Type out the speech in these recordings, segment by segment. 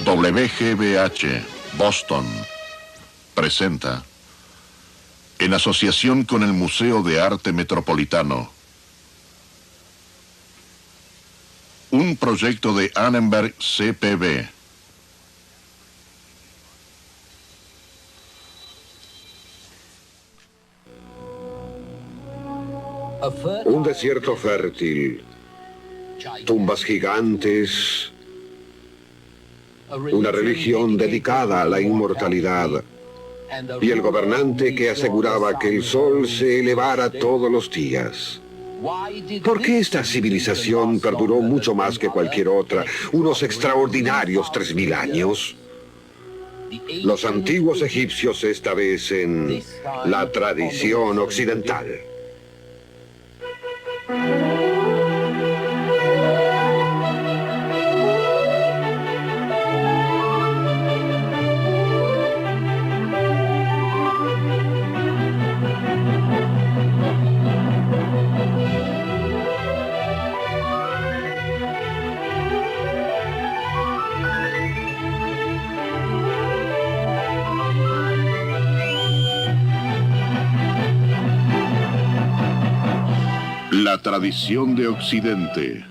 WGBH, Boston, presenta, en asociación con el Museo de Arte Metropolitano, un proyecto de Annenberg CPB. Un desierto fértil, tumbas gigantes, una religión dedicada a la inmortalidad y el gobernante que aseguraba que el sol se elevara todos los días. ¿Por qué esta civilización perduró mucho más que cualquier otra, unos extraordinarios 3000 años? Los antiguos egipcios establecen la tradición occidental. La tradición de Occidente.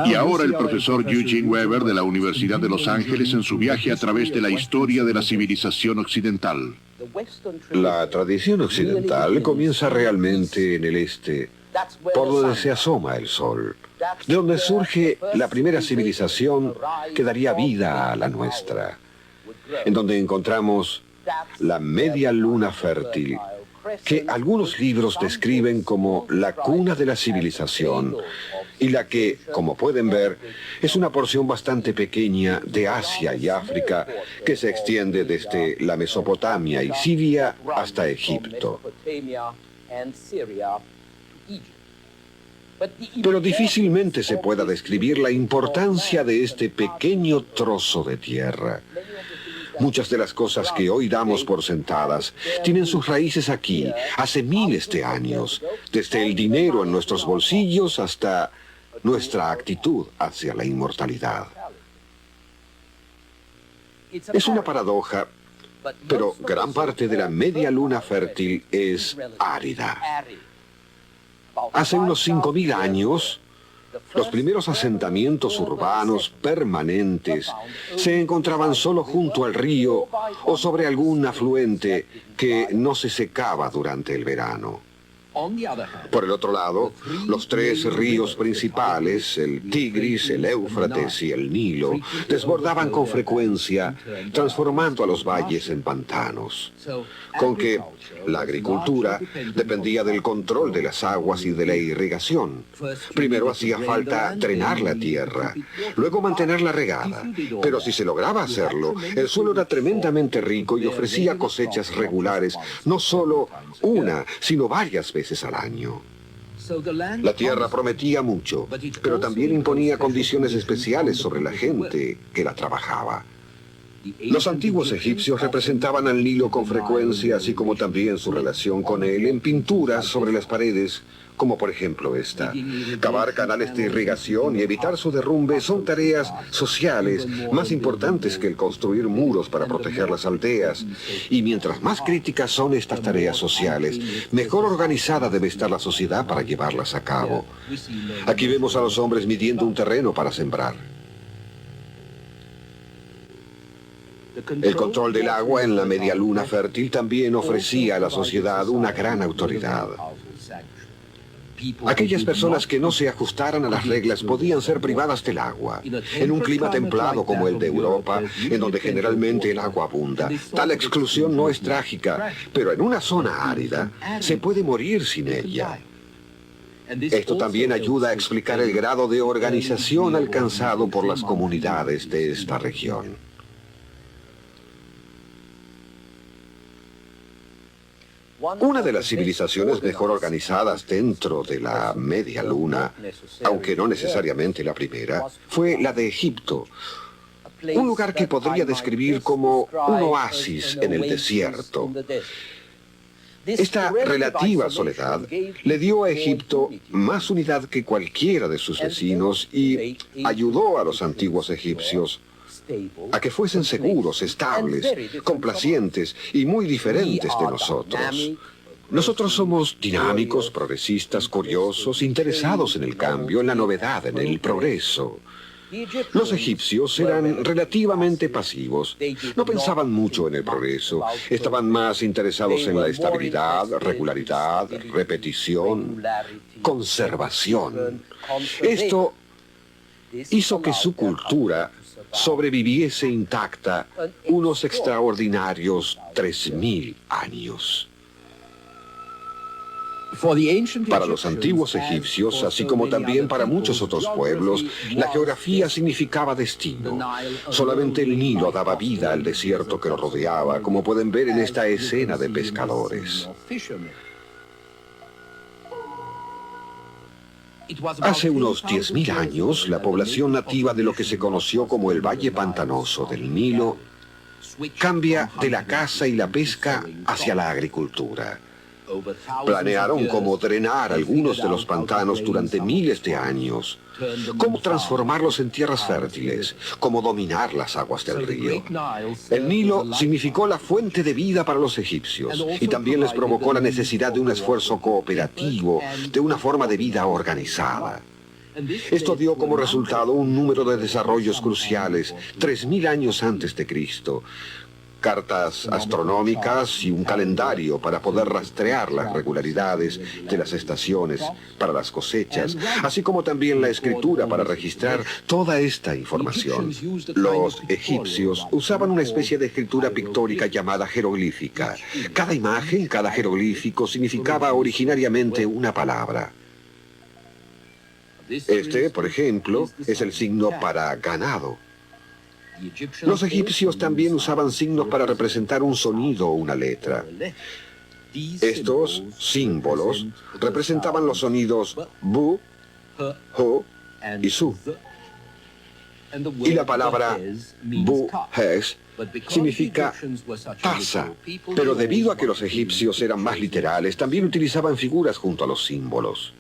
Y ahora el profesor Eugene Weber de la Universidad de Los Ángeles en su viaje a través de la historia de la civilización occidental. La tradición occidental comienza realmente en el este, por donde se asoma el sol, de donde surge la primera civilización que daría vida a la nuestra, en donde encontramos la media luna fértil, que algunos libros describen como la cuna de la civilización, y la que, como pueden ver, es una porción bastante pequeña de Asia y África que se extiende desde la Mesopotamia y Siria hasta Egipto. Pero difícilmente se pueda describir la importancia de este pequeño trozo de tierra. Muchas de las cosas que hoy damos por sentadas tienen sus raíces aquí, hace miles de años, desde el dinero en nuestros bolsillos hasta nuestra actitud hacia la inmortalidad. Es una paradoja, pero gran parte de la media luna fértil es árida. Hace unos 5000 años, los primeros asentamientos urbanos permanentes se encontraban solo junto al río o sobre algún afluente que no se secaba durante el verano. Por el otro lado, los 3 ríos principales, el Tigris, el Éufrates y el Nilo, desbordaban con frecuencia, transformando a los valles en pantanos. Con que la agricultura dependía del control de las aguas y de la irrigación. Primero hacía falta drenar la tierra, luego mantenerla regada. Pero si se lograba hacerlo, el suelo era tremendamente rico y ofrecía cosechas regulares, no solo una, sino varias veces al año. La tierra prometía mucho, pero también imponía condiciones especiales sobre la gente que la trabajaba. Los antiguos egipcios representaban al Nilo con frecuencia, así como también su relación con él, en pinturas sobre las paredes, como por ejemplo esta. Cavar canales de irrigación y evitar su derrumbe son tareas sociales más importantes que el construir muros para proteger las aldeas. Y mientras más críticas son estas tareas sociales, mejor organizada debe estar la sociedad para llevarlas a cabo. Aquí vemos a los hombres midiendo un terreno para sembrar. El control del agua en la media luna fértil también ofrecía a la sociedad una gran autoridad. Aquellas personas que no se ajustaran a las reglas podían ser privadas del agua. En un clima templado como el de Europa, en donde generalmente el agua abunda, tal exclusión no es trágica, pero en una zona árida se puede morir sin ella. Esto también ayuda a explicar el grado de organización alcanzado por las comunidades de esta región. Una de las civilizaciones mejor organizadas dentro de la media luna, aunque no necesariamente la primera, fue la de Egipto. Un lugar que podría describir como un oasis en el desierto. Esta relativa soledad le dio a Egipto más unidad que cualquiera de sus vecinos y ayudó a los antiguos egipcios a que fuesen seguros, estables, complacientes y muy diferentes de nosotros. Nosotros somos dinámicos, progresistas, curiosos, interesados en el cambio, en la novedad, en el progreso. Los egipcios eran relativamente pasivos, no pensaban mucho en el progreso, estaban más interesados en la estabilidad, regularidad, repetición, conservación. Esto hizo que su cultura sobreviviese intacta unos extraordinarios 3000 años. Para los antiguos egipcios, así como también para muchos otros pueblos, la geografía significaba destino. Solamente el Nilo daba vida al desierto que lo rodeaba, como pueden ver en esta escena de pescadores. Hace unos 10.000 años, la población nativa de lo que se conoció como el Valle Pantanoso del Nilo cambia de la caza y la pesca hacia la agricultura. Planearon cómo drenar algunos de los pantanos durante miles de años, cómo transformarlos en tierras fértiles, cómo dominar las aguas del río. El Nilo significó la fuente de vida para los egipcios y también les provocó la necesidad de un esfuerzo cooperativo, de una forma de vida organizada. Esto dio como resultado un número de desarrollos cruciales 3000 años antes de Cristo. Cartas astronómicas y un calendario para poder rastrear las regularidades de las estaciones para las cosechas, así como también la escritura para registrar toda esta información. Los egipcios usaban una especie de escritura pictórica llamada jeroglífica. Cada imagen, cada jeroglífico significaba originariamente una palabra. Este, por ejemplo, es el signo para ganado. Los egipcios también usaban signos para representar un sonido o una letra. Estos símbolos representaban los sonidos bu, ho y su. Y la palabra bu-hes significa taza, pero debido a que los egipcios eran más literales, también utilizaban figuras junto a los símbolos.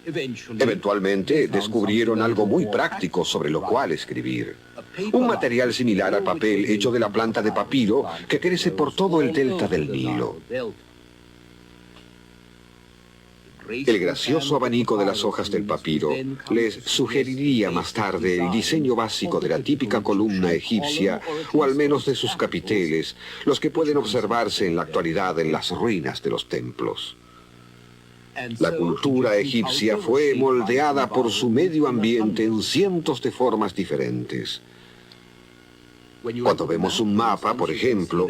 Eventualmente descubrieron algo muy práctico sobre lo cual escribir. Un material similar al papel hecho de la planta de papiro que crece por todo el delta del Nilo. El gracioso abanico de las hojas del papiro les sugeriría más tarde el diseño básico de la típica columna egipcia, o al menos de sus capiteles, los que pueden observarse en la actualidad en las ruinas de los templos. La cultura egipcia fue moldeada por su medio ambiente en cientos de formas diferentes. Cuando vemos un mapa, por ejemplo,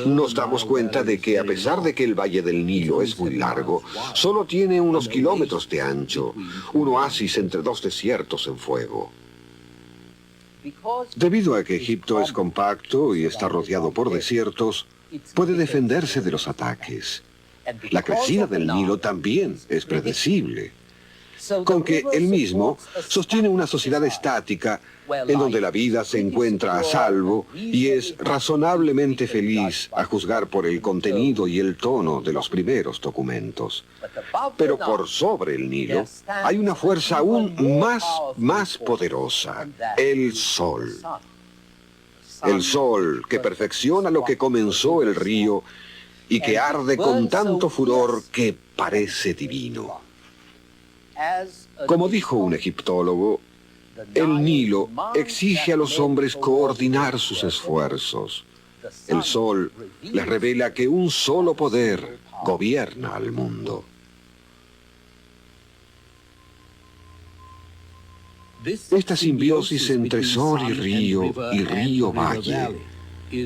nos damos cuenta de que a pesar de que el Valle del Nilo es muy largo, solo tiene unos kilómetros de ancho, un oasis entre dos desiertos en fuego. Debido a que Egipto es compacto y está rodeado por desiertos, puede defenderse de los ataques. La crecida del Nilo también es predecible, con que él mismo sostiene una sociedad estática en donde la vida se encuentra a salvo y es razonablemente feliz a juzgar por el contenido y el tono de los primeros documentos. Pero por sobre el Nilo hay una fuerza aún más poderosa, el Sol. El Sol que perfecciona lo que comenzó el río y que arde con tanto furor que parece divino. Como dijo un egiptólogo, el Nilo exige a los hombres coordinar sus esfuerzos. El Sol les revela que un solo poder gobierna al mundo. Esta simbiosis entre Sol y río-valle,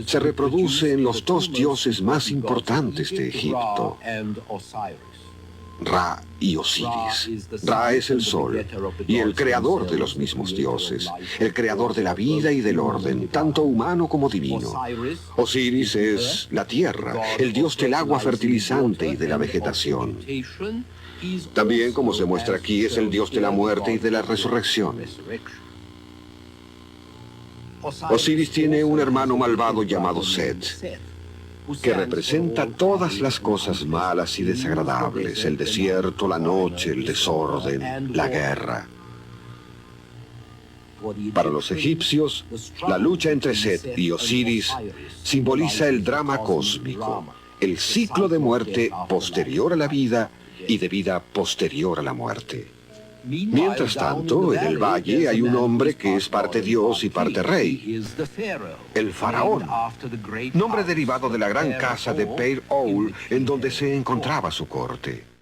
se reproduce en los dos dioses más importantes de Egipto, Ra y Osiris. Ra es el sol y el creador de los mismos dioses, el creador de la vida y del orden, tanto humano como divino. Osiris es la tierra, el dios del agua fertilizante y de la vegetación. También, como se muestra aquí, es el dios de la muerte y de la resurrección. Osiris tiene un hermano malvado llamado Set. que representa todas las cosas malas y desagradables, el desierto, la noche, el desorden, la guerra. Para los egipcios, la lucha entre Set y Osiris simboliza el drama cósmico, el ciclo de muerte posterior a la vida y de vida posterior a la muerte. Mientras tanto, en el valle hay un hombre que es parte Dios y parte rey, el faraón, nombre derivado de la gran casa de Peir-Oul, en donde se encontraba su corte.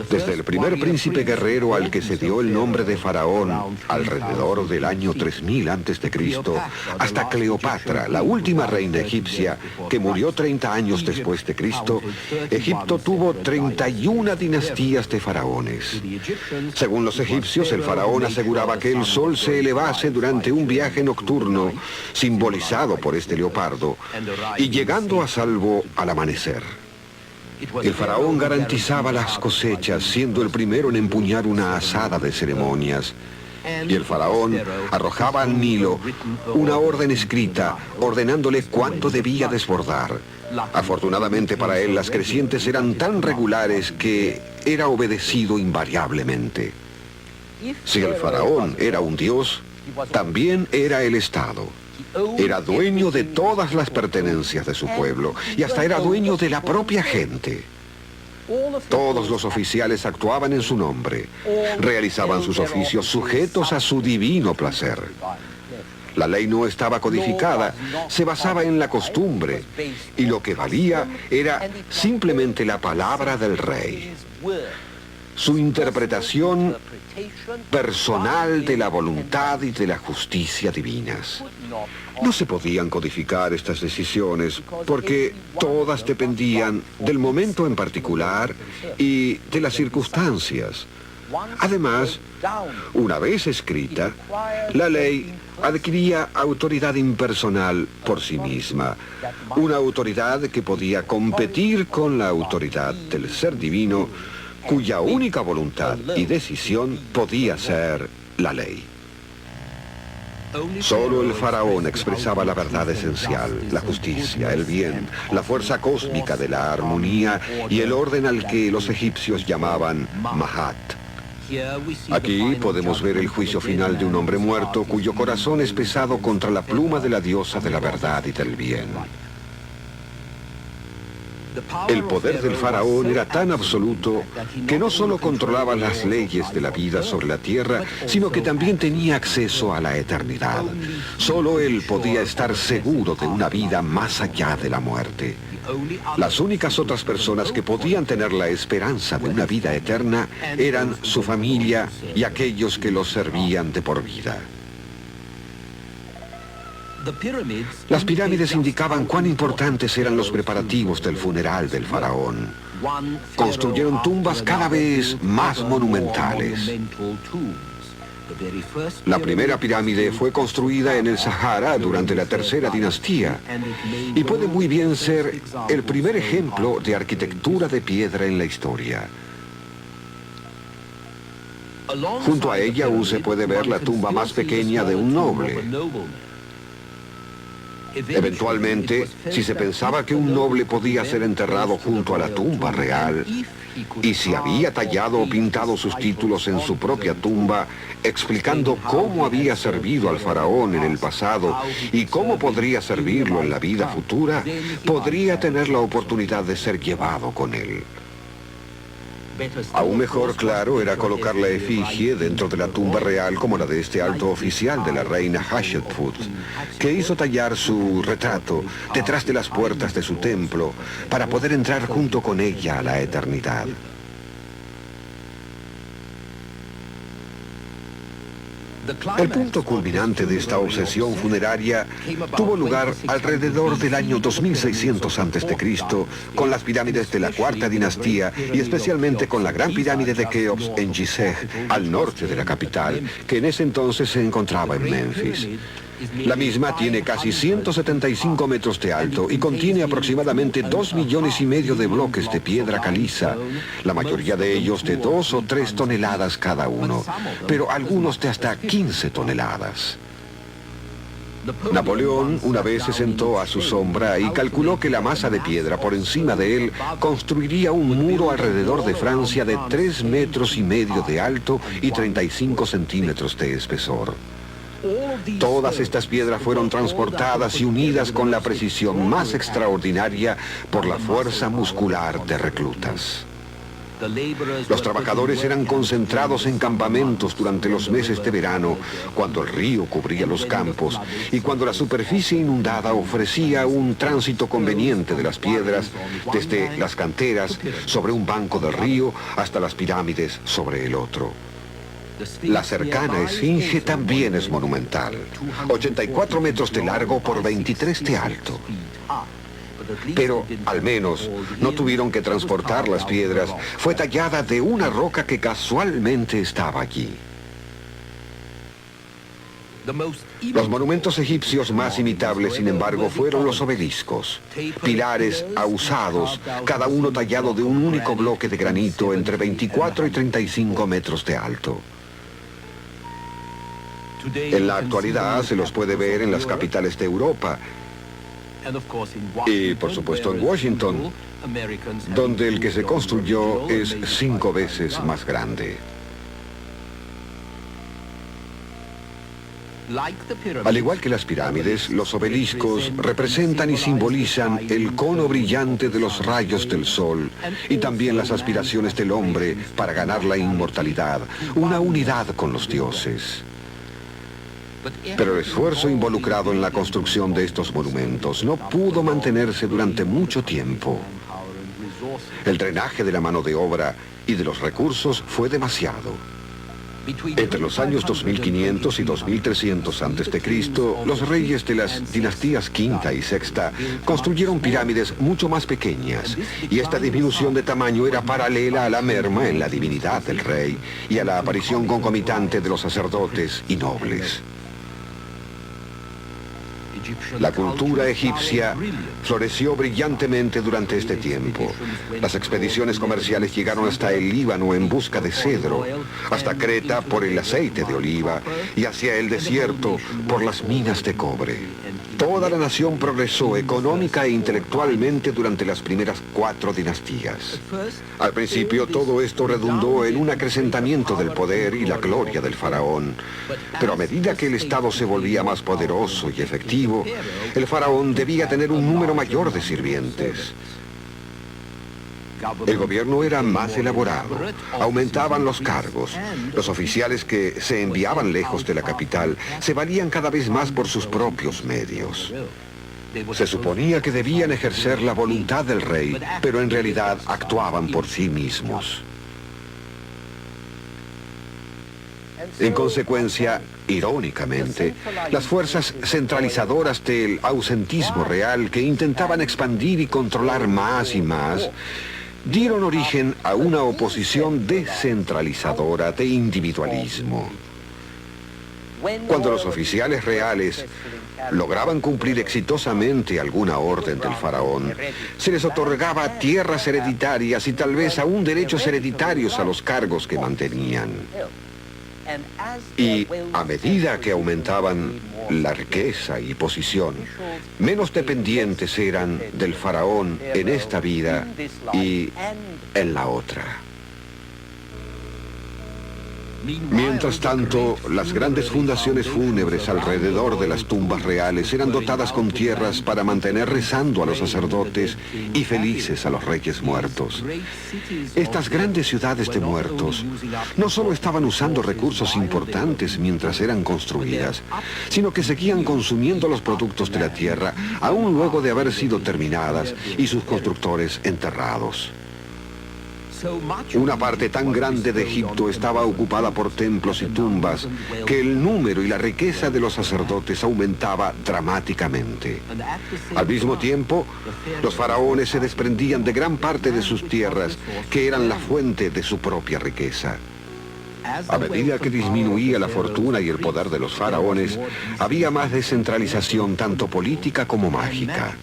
Desde el primer príncipe guerrero al que se dio el nombre de Faraón, alrededor del año 3000 a.C., hasta Cleopatra, la última reina egipcia, que murió 30 años después de Cristo, Egipto tuvo 31 dinastías de faraones. Según los egipcios, el faraón aseguraba que el sol se elevase durante un viaje nocturno, simbolizado por este leopardo, y llegando a salvo al amanecer. El faraón garantizaba las cosechas, siendo el primero en empuñar una azada de ceremonias. Y el faraón arrojaba al Nilo una orden escrita, ordenándole cuánto debía desbordar. Afortunadamente para él, las crecientes eran tan regulares que era obedecido invariablemente. Si el faraón era un dios, también era el Estado. Era dueño de todas las pertenencias de su pueblo y hasta era dueño de la propia gente. Todos los oficiales actuaban en su nombre, realizaban sus oficios sujetos a su divino placer. La ley no estaba codificada, se basaba en la costumbre, y lo que valía era simplemente la palabra del rey. Su interpretación personal de la voluntad y de la justicia divinas. No se podían codificar estas decisiones porque todas dependían del momento en particular y de las circunstancias. Además, una vez escrita, la ley adquiría autoridad impersonal por sí misma, una autoridad que podía competir con la autoridad del ser divino, cuya única voluntad y decisión podía ser la ley. Solo el faraón expresaba la verdad esencial, la justicia, el bien, la fuerza cósmica de la armonía y el orden al que los egipcios llamaban Mahat. Aquí podemos ver el juicio final de un hombre muerto cuyo corazón es pesado contra la pluma de la diosa de la verdad y del bien. El poder del faraón era tan absoluto que no solo controlaba las leyes de la vida sobre la tierra, sino que también tenía acceso a la eternidad. Solo él podía estar seguro de una vida más allá de la muerte. Las únicas otras personas que podían tener la esperanza de una vida eterna eran su familia y aquellos que los servían de por vida. Las pirámides indicaban cuán importantes eran los preparativos del funeral del faraón. Construyeron tumbas cada vez más monumentales. La primera pirámide fue construida en el Sahara durante la tercera dinastía y puede muy bien ser el primer ejemplo de arquitectura de piedra en la historia. Junto a ella aún se puede ver la tumba más pequeña de un noble. Eventualmente, si se pensaba que un noble podía ser enterrado junto a la tumba real, y si había tallado o pintado sus títulos en su propia tumba, explicando cómo había servido al faraón en el pasado y cómo podría servirlo en la vida futura, podría tener la oportunidad de ser llevado con él. Aún mejor, claro, era colocar la efigie dentro de la tumba real como la de este alto oficial de la reina Hatshepsut, que hizo tallar su retrato detrás de las puertas de su templo para poder entrar junto con ella a la eternidad. El punto culminante de esta obsesión funeraria tuvo lugar alrededor del año 2600 a.C., con las pirámides de la Cuarta Dinastía y especialmente con la Gran Pirámide de Keops en Gizeh, al norte de la capital, que en ese entonces se encontraba en Memphis. La misma tiene casi 175 metros de alto y contiene aproximadamente 2,5 millones de bloques de piedra caliza, la mayoría de ellos de 2 o 3 toneladas cada uno, pero algunos de hasta 15 toneladas. Napoleón una vez se sentó a su sombra y calculó que la masa de piedra por encima de él construiría un muro alrededor de Francia de 3,5 metros de alto y 35 centímetros de espesor. Todas estas piedras fueron transportadas y unidas con la precisión más extraordinaria por la fuerza muscular de reclutas. Los trabajadores eran concentrados en campamentos durante los meses de verano, cuando el río cubría los campos y cuando la superficie inundada ofrecía un tránsito conveniente de las piedras desde las canteras sobre un banco del río hasta las pirámides sobre el otro. La cercana esfinge también es monumental, 84 metros de largo por 23 de alto. Pero, al menos, no tuvieron que transportar las piedras. Fue tallada de una roca que casualmente estaba allí. Los monumentos egipcios más imitables, sin embargo, fueron los obeliscos. Pilares ahusados, cada uno tallado de un único bloque de granito entre 24 y 35 metros de alto. En la actualidad se los puede ver en las capitales de Europa. Y, por supuesto, en Washington, donde el que se construyó es 5 veces más grande. Al igual que las pirámides, los obeliscos representan y simbolizan el cono brillante de los rayos del sol y también las aspiraciones del hombre para ganar la inmortalidad, una unidad con los dioses. Pero el esfuerzo involucrado en la construcción de estos monumentos no pudo mantenerse durante mucho tiempo. El drenaje de la mano de obra y de los recursos fue demasiado. Entre los años 2500 y 2300 a.C., los reyes de las dinastías quinta y sexta construyeron pirámides mucho más pequeñas, y esta disminución de tamaño era paralela a la merma en la divinidad del rey y a la aparición concomitante de los sacerdotes y nobles. La cultura egipcia floreció brillantemente durante este tiempo. Las expediciones comerciales llegaron hasta el Líbano en busca de cedro, hasta Creta por el aceite de oliva y hacia el desierto por las minas de cobre. Toda la nación progresó económica e intelectualmente durante las primeras 4 dinastías. Al principio todo esto redundó en un acrecentamiento del poder y la gloria del faraón, pero a medida que el Estado se volvía más poderoso y efectivo, el faraón debía tener un número mayor de sirvientes. El gobierno era más elaborado, aumentaban los cargos. Los oficiales que se enviaban lejos de la capital se valían cada vez más por sus propios medios. Se suponía que debían ejercer la voluntad del rey, pero en realidad actuaban por sí mismos. En consecuencia, irónicamente, las fuerzas centralizadoras del ausentismo real que intentaban expandir y controlar más y más, dieron origen a una oposición descentralizadora de individualismo. Cuando los oficiales reales lograban cumplir exitosamente alguna orden del faraón, se les otorgaba tierras hereditarias y tal vez aún derechos hereditarios a los cargos que mantenían. Y a medida que aumentaban la riqueza y posición, menos dependientes eran del faraón en esta vida y en la otra. Mientras tanto, las grandes fundaciones fúnebres alrededor de las tumbas reales eran dotadas con tierras para mantener rezando a los sacerdotes y felices a los reyes muertos. Estas grandes ciudades de muertos no solo estaban usando recursos importantes mientras eran construidas, sino que seguían consumiendo los productos de la tierra aún luego de haber sido terminadas y sus constructores enterrados. Una parte tan grande de Egipto estaba ocupada por templos y tumbas que el número y la riqueza de los sacerdotes aumentaba dramáticamente. Al mismo tiempo, los faraones se desprendían de gran parte de sus tierras, que eran la fuente de su propia riqueza. A medida que disminuía la fortuna y el poder de los faraones, había más descentralización tanto política como mágica.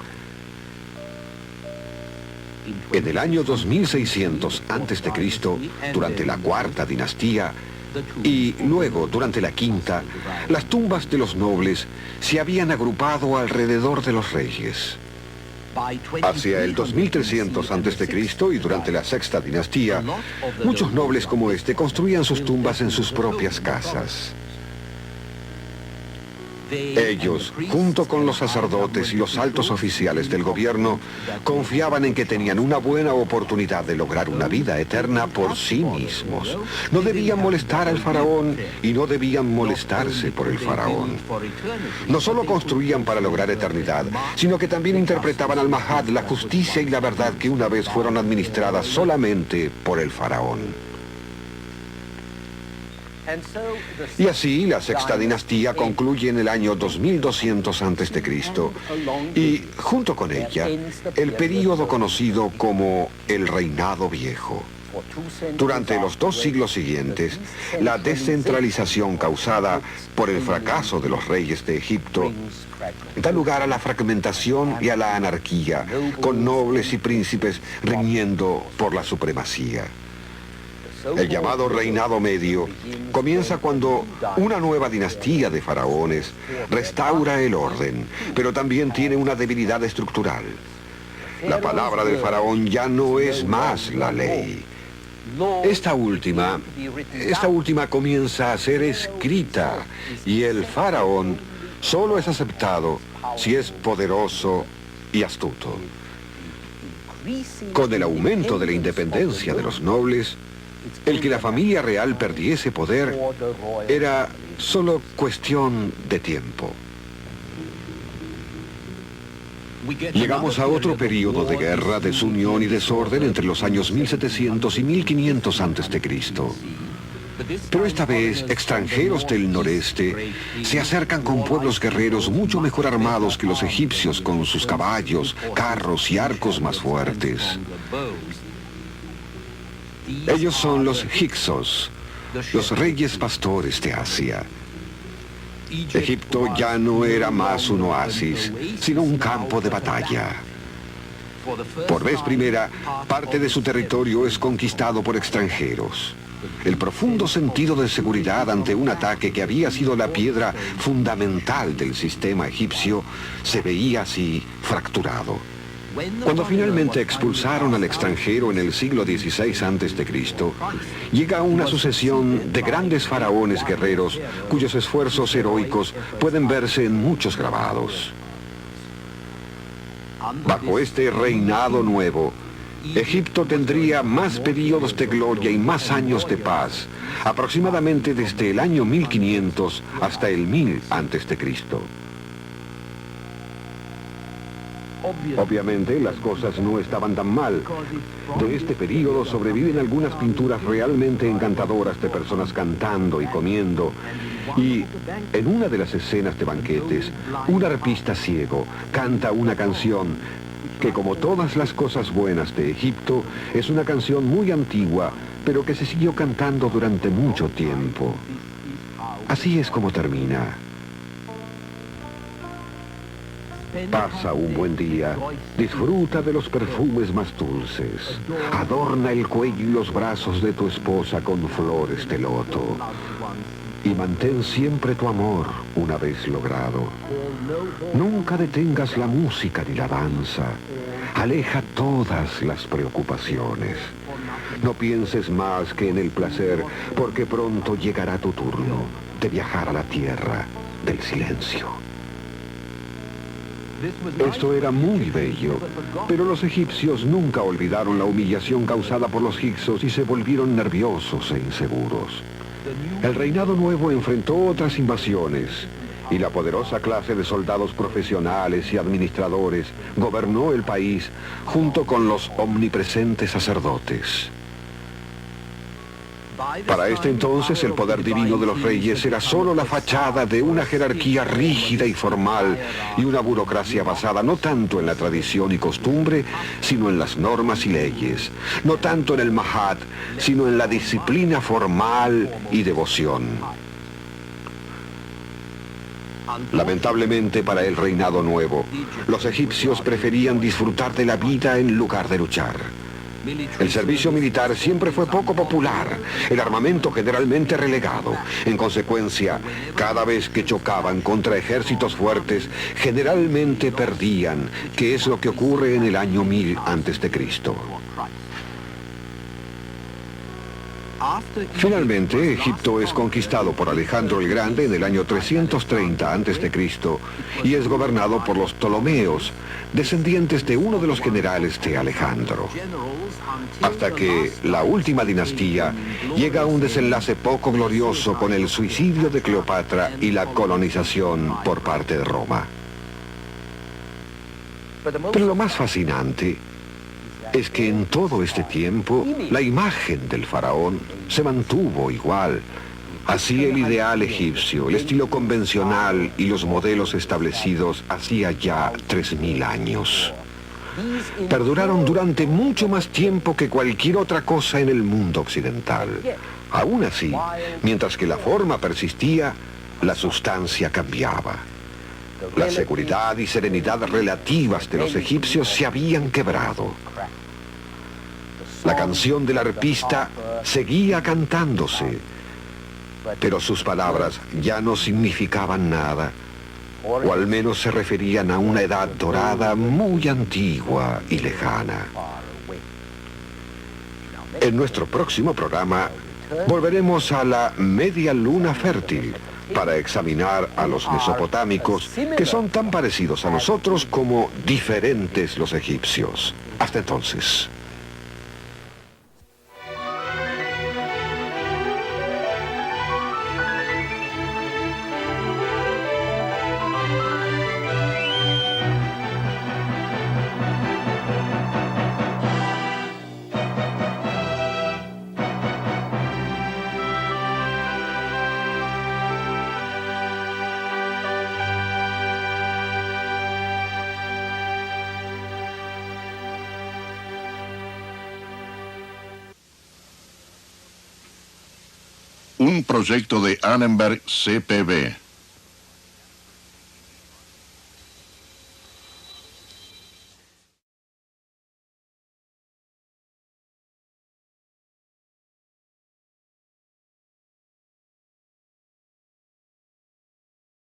En el año 2600 a.C., durante la cuarta dinastía, Y luego, durante la quinta, las tumbas de los nobles se habían agrupado alrededor de los reyes. Hacia el 2300 a.C. y durante la sexta dinastía, muchos nobles como este construían sus tumbas en sus propias casas. Ellos, junto con los sacerdotes y los altos oficiales del gobierno, confiaban en que tenían una buena oportunidad de lograr una vida eterna por sí mismos. No debían molestar al faraón y no debían molestarse por el faraón. No solo construían para lograr eternidad, sino que también interpretaban al Mahad, la justicia y la verdad que una vez fueron administradas solamente por el faraón. Y así la sexta dinastía concluye en el año 2200 a.C. y junto con ella el período conocido como el Reinado Viejo. Durante los 2 siglos siguientes, la descentralización causada por el fracaso de los reyes de Egipto da lugar a la fragmentación y a la anarquía, con nobles y príncipes riñendo por la supremacía. El llamado Reinado Medio comienza cuando una nueva dinastía de faraones restaura el orden, pero también tiene una debilidad estructural. La palabra del faraón ya no es más la ley. Esta última comienza a ser escrita y el faraón solo es aceptado si es poderoso y astuto. Con el aumento de la independencia de los nobles, el que la familia real perdiese poder era solo cuestión de tiempo. Llegamos a otro periodo de guerra, desunión y desorden entre los años 1700 y 1500 a.C. Pero esta vez, extranjeros del noreste se acercan con pueblos guerreros mucho mejor armados que los egipcios, con sus caballos, carros y arcos más fuertes. Ellos son los Hyksos, los reyes pastores de Asia. Egipto ya no era más un oasis, sino un campo de batalla. Por vez primera, parte de su territorio es conquistado por extranjeros. El profundo sentido de seguridad ante un ataque que había sido la piedra fundamental del sistema egipcio se veía así fracturado. Cuando finalmente expulsaron al extranjero en el siglo XVI a.C., llega una sucesión de grandes faraones guerreros cuyos esfuerzos heroicos pueden verse en muchos grabados. Bajo este reinado nuevo, Egipto tendría más períodos de gloria y más años de paz, aproximadamente desde el año 1500 hasta el 1000 a.C. Obviamente, las cosas no estaban tan mal. De este periodo sobreviven algunas pinturas realmente encantadoras de personas cantando y comiendo. Y en una de las escenas de banquetes, un arpista ciego canta una canción que, como todas las cosas buenas de Egipto, es una canción muy antigua, pero que se siguió cantando durante mucho tiempo. Así es como termina. Pasa un buen día, disfruta de los perfumes más dulces, adorna el cuello y los brazos de tu esposa con flores de loto y mantén siempre tu amor una vez logrado. Nunca detengas la música ni la danza, aleja todas las preocupaciones. No pienses más que en el placer, porque pronto llegará tu turno de viajar a la tierra del silencio. Esto era muy bello, pero los egipcios nunca olvidaron la humillación causada por los hicsos y se volvieron nerviosos e inseguros. El reinado nuevo enfrentó otras invasiones y la poderosa clase de soldados profesionales y administradores gobernó el país junto con los omnipresentes sacerdotes. Para este entonces, el poder divino de los reyes era solo la fachada de una jerarquía rígida y formal y una burocracia basada no tanto en la tradición y costumbre, sino en las normas y leyes, no tanto en el Mahad, sino en la disciplina formal y devoción. Lamentablemente para el reinado nuevo, los egipcios preferían disfrutar de la vida en lugar de luchar. El servicio militar siempre fue poco popular, el armamento generalmente relegado. En consecuencia, cada vez que chocaban contra ejércitos fuertes, generalmente perdían, que es lo que ocurre en el año 1000 a.C. Finalmente, Egipto es conquistado por Alejandro el Grande en el año 330 a.C. y es gobernado por los Ptolomeos, descendientes de uno de los generales de Alejandro. Hasta que la última dinastía llega a un desenlace poco glorioso con el suicidio de Cleopatra y la colonización por parte de Roma. Pero lo más fascinante es que en todo este tiempo la imagen del faraón se mantuvo igual. Así el ideal egipcio, el estilo convencional y los modelos establecidos hacía ya 3000 años. Perduraron durante mucho más tiempo que cualquier otra cosa en el mundo occidental. Aún así, mientras que la forma persistía, la sustancia cambiaba. La seguridad y serenidad relativas de los egipcios se habían quebrado. La canción del arpista seguía cantándose, pero sus palabras ya no significaban nada, o al menos se referían a una edad dorada muy antigua y lejana. En nuestro próximo programa volveremos a la media luna fértil para examinar a los mesopotámicos, que son tan parecidos a nosotros como diferentes los egipcios. Hasta entonces. Un proyecto de Annenberg CPB.